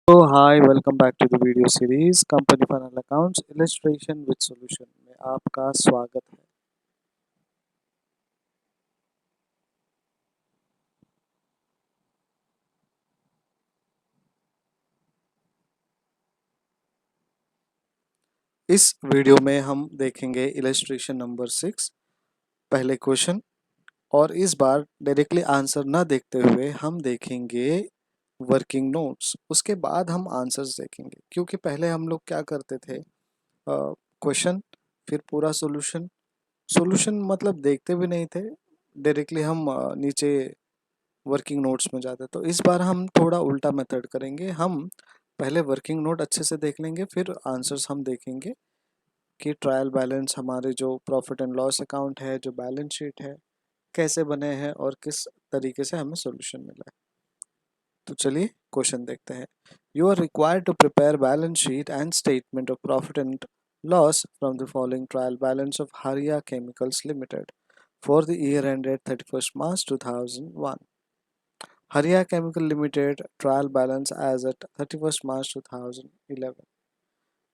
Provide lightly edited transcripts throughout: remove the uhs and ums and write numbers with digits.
तो hi welcome back to the video series company final accounts illustration with solution में आपका स्वागत है। इस वीडियो में हम देखेंगे इलस्ट्रेशन नंबर 6 पहले क्वेश्चन। और इस बार डायरेक्टली आंसर ना देखते हुए हम देखेंगे वर्किंग नोट्स, उसके बाद हम आंसर्स देखेंगे। क्योंकि पहले हम लोग क्या करते थे, क्वेश्चन फिर पूरा सॉल्यूशन। सॉल्यूशन मतलब देखते भी नहीं थे, डायरेक्टली हम नीचे वर्किंग नोट्स में जाते। तो इस बार हम थोड़ा उल्टा मेथड करेंगे। हम पहले वर्किंग नोट अच्छे से देख लेंगे, फिर आंसर्स हम देखेंगे कि ट्रायल बैलेंस, हमारे जो प्रॉफिट एंड लॉस अकाउंट है, जो बैलेंस शीट है, कैसे बने हैं और किस तरीके से हमें सॉल्यूशन मिला है। तो चलिए क्वेश्चन देखते हैं। You are required to prepare balance sheet and statement of profit and loss from the following trial balance of Hariya chemicals limited for the year ended 31st March 2001. Hariya Chemical Limited trial balance as at 31st March 2011.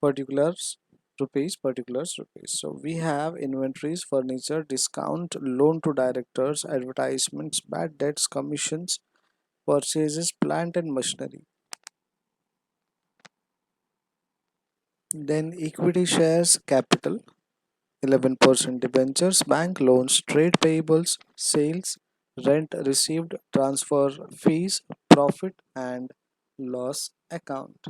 Particulars rupees. So we have inventories, furniture, discount, loan to directors, advertisements, bad debts, commissions, purchases, plant and machinery. Then equity shares, capital, 11% debentures, bank loans, trade payables, sales, rent received, transfer fees, profit and loss account.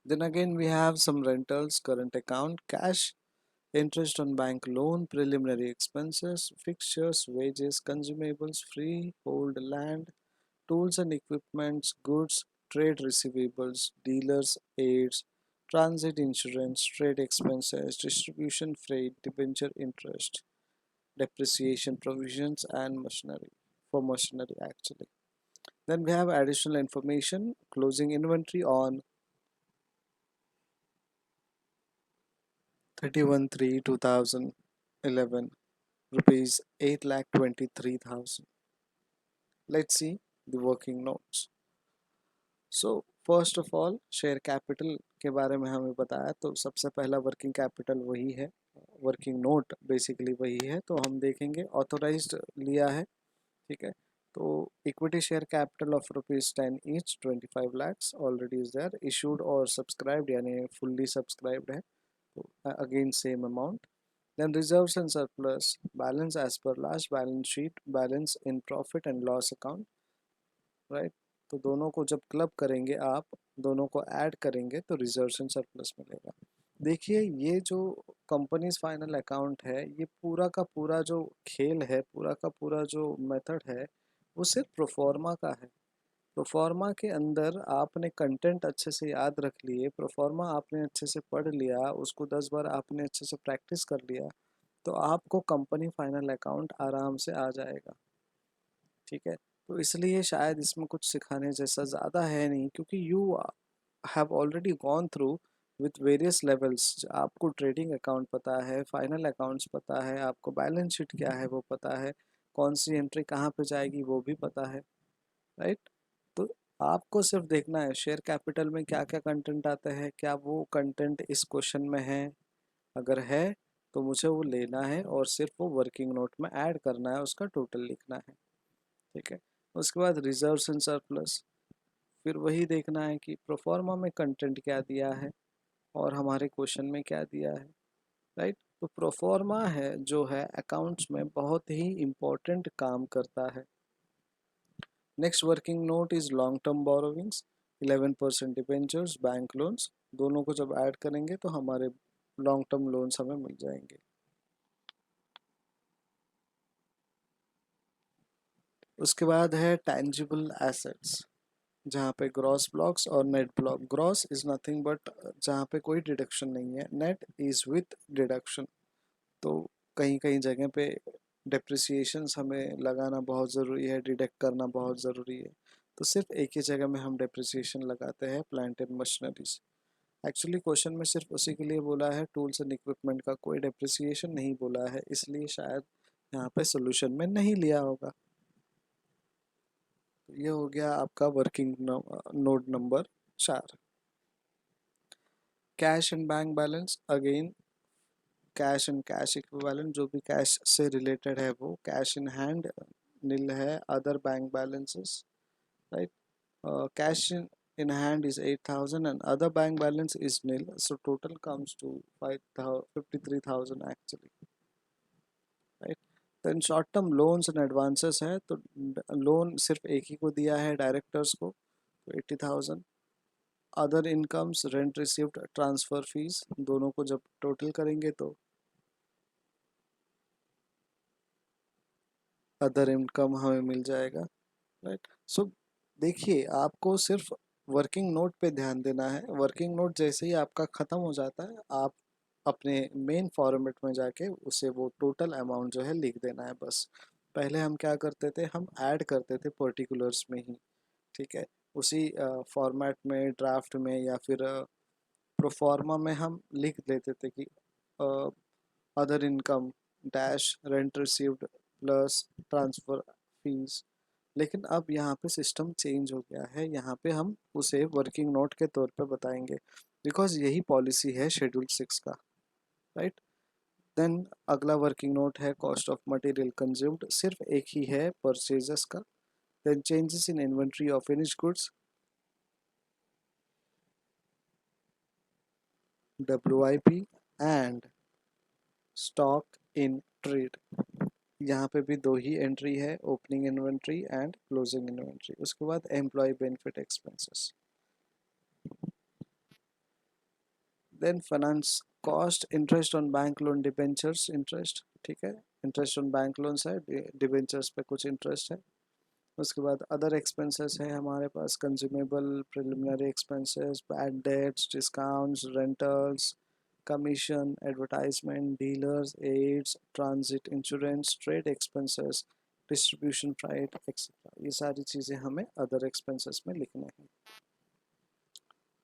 Then again we have some rentals, current account, cash, interest on bank loan, preliminary expenses, fixtures, wages, consumables, freehold land, tools and equipments, goods, trade receivables, dealers, aids, transit insurance, trade expenses, distribution freight, debenture interest, depreciation provisions and machinery, for machinery actually. Then we have additional information, closing inventory on 31/3/2011, rupees 8,23,000. Let's see the working notes. So first of all share capital के बारे में हमें बताया, तो सबसे पहला working capital वही है, वर्किंग नोट बेसिकली वही है। तो हम देखेंगे ऑथोराइज्ड लिया है, ठीक है। तो equity share capital of ₹10 each, 25 lakhs already is there, issued और सब्सक्राइब्ड यानी फुल्ली सब्सक्राइब्ड है, तो again same amount. Then reserves and surplus balance as per last balance sheet, balance in profit and loss account, right. तो दोनों को जब club करेंगे, आप दोनों को ऐड करेंगे तो रिजर्व्स एंड सरप्लस मिलेगा। देखिए ये जो कंपनीज फाइनल अकाउंट है, ये पूरा का पूरा जो खेल है, पूरा का पूरा जो मेथड है, वो सिर्फ प्रोफॉर्मा का है। प्रोफॉर्मा के अंदर आपने कंटेंट अच्छे से याद रख लिए, प्रोफॉर्मा आपने अच्छे से पढ़ लिया, उसको 10 बार आपने अच्छे से प्रैक्टिस कर लिया, तो आपको कंपनी फाइनल अकाउंट आराम से आ जाएगा, ठीक है। तो इसलिए शायद इसमें कुछ सिखाने जैसा ज़्यादा है नहीं, क्योंकि you have already gone through with various levels. आपको ट्रेडिंग अकाउंट पता है, फाइनल अकाउंट्स पता है, आपको बैलेंस शीट क्या है वो पता है, कौन सी एंट्री कहाँ पे जाएगी वो भी पता है, राइट। तो आपको सिर्फ देखना है शेयर कैपिटल में क्या क्या कंटेंट आता है, क्या वो कंटेंट इस क्वेश्चन में है। अगर है तो मुझे वो लेना है और सिर्फ वो वर्किंग नोट में ऐड करना है, उसका टोटल लिखना है, ठीक है। उसके बाद रिजर्व्स एंड सरप्लस, फिर वही देखना है कि प्रोफार्मा में कंटेंट क्या दिया है और हमारे क्वेश्चन में क्या दिया है, राइट। तो प्रोफार्मा है जो है अकाउंट्स में बहुत ही इम्पोर्टेंट काम करता है। Next working note is long term borrowings, 11% debentures, bank loans, दोनों को जब ऐड करेंगे तो हमारे लॉन्ग टर्म लोन्स हमें मिल जाएंगे। उसके बाद है टैंजिबल एसेट्स, जहाँ पे ग्रॉस ब्लॉक्स और net block. Gross is nothing but जहाँ पे कोई डिडक्शन नहीं है, नेट इज विथ डिडक्शन। तो कहीं कहीं जगह पे डेप्रिसिएशंस हमें लगाना बहुत ज़रूरी है, डिडक्ट करना बहुत ज़रूरी है। तो सिर्फ एक ही जगह में हम डेप्रिसिएशन लगाते हैं, plant and machineries. Actually question में सिर्फ उसी के लिए बोला है, टूल्स एंड इक्विपमेंट का कोई डेप्रिसिएशन नहीं बोला है, इसलिए शायद यहाँ पे सोल्यूशन में नहीं लिया होगा। तो ये हो गया आपका working note number 4 cash and bank balance, again cash and cash equivalent, जो भी कैश से रिलेटेड है वो कैश इन हैंड नील है, other bank balances, right, cash in hand is 8,000 and other bank balance is nil, so total comes to 53,000 actually, right. then short term loans and advances है, तो loan सिर्फ एक ही को दिया है डायरेक्टर्स को, तो 80,000, other incomes rent received transfer fees, दोनों को जब टोटल करेंगे तो अदर इनकम हमें मिल जाएगा, राइट। सो देखिए, आपको सिर्फ वर्किंग नोट पे ध्यान देना है। वर्किंग नोट जैसे ही आपका ख़त्म हो जाता है, आप अपने मेन फॉर्मेट में जाके उसे वो टोटल अमाउंट जो है लिख देना है बस। पहले हम क्या करते थे, हम ऐड करते थे पर्टिकुलर्स में ही, ठीक है, उसी फॉर्मेट में, ड्राफ्ट में या फिर प्रोफॉर्मा में हम लिख देते थे कि other income dash rent received plus transfer fees. लेकिन अब यहाँ पे सिस्टम चेंज हो गया है, यहाँ पे हम उसे वर्किंग नोट के तौर पे बताएंगे, बिकॉज यही पॉलिसी है शेड्यूल 6 का, राइट। देन अगला वर्किंग नोट है कॉस्ट ऑफ मटेरियल कंज्यूम्ड, सिर्फ एक ही है परचेजेस का। Then changes in inventory of finish goods, WIP and stock in trade, यहाँ पे भी दो ही एंट्री है, opening inventory and closing inventory. उसके बाद employ benefit expenses, then finance cost, interest on bank loan, debentures interest, ठीक है, इंटरेस्ट ऑन बैंक लोन्स है, डिबेंचर्स पे कुछ इंटरेस्ट है। उसके बाद अदर एक्सपेंसेस है हमारे पास, consumable, preliminary expenses, bad debts, discounts, rentals, commission, advertisement, dealers aids, transit insurance, trade expenses, distribution freight etcetera, ये सारी चीज़ें हमें अदर एक्सपेंसेस में लिखना है।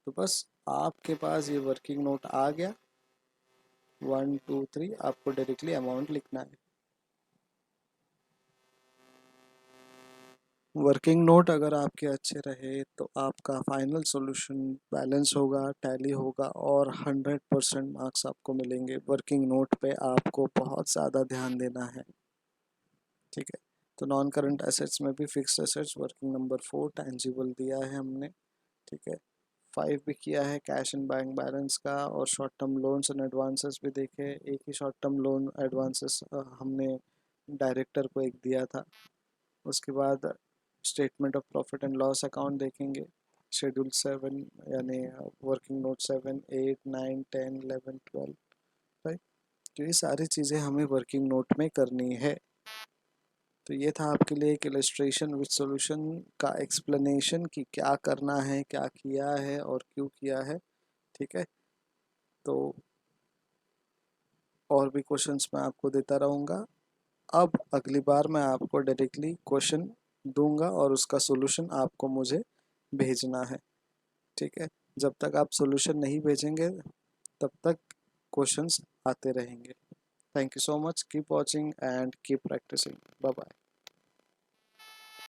तो बस आपके पास ये वर्किंग नोट आ गया, 1 2 3, आपको डायरेक्टली अमाउंट लिखना है। वर्किंग नोट अगर आपके अच्छे रहे तो आपका फाइनल सॉल्यूशन बैलेंस होगा, टैली होगा और 100% मार्क्स आपको मिलेंगे। वर्किंग नोट पे आपको बहुत ज़्यादा ध्यान देना है, ठीक है। तो नॉन करंट एसेट्स में भी fixed assets working number 4 tangible दिया है हमने, ठीक है। 5 भी किया है कैश एंड बैंक बैलेंस का, और short term loans and advances भी देखे। एक ही शॉर्ट टर्म लोन एडवांसेस हमने डायरेक्टर को एक दिया था। उसके बाद statement of profit and loss account देखेंगे, शेड्यूल 7 यानी वर्किंग नोट 7 8 9 10 11 12, राइट। तो ये सारी चीज़ें हमें वर्किंग नोट में करनी है। तो ये था आपके लिए एक इलस्ट्रेशन विद सॉल्यूशन का एक्सप्लेनेशन कि क्या करना है, क्या किया है और क्यों किया है, ठीक है। तो और भी क्वेश्चंस मैं आपको देता रहूँगा। अब अगली बार मैं आपको डायरेक्टली क्वेश्चन दूंगा और उसका सॉल्यूशन आपको मुझे भेजना है, ठीक है। जब तक आप सॉल्यूशन नहीं भेजेंगे तब तक क्वेश्चंस आते रहेंगे। Thank you so much, keep watching and keep practising, bye bye.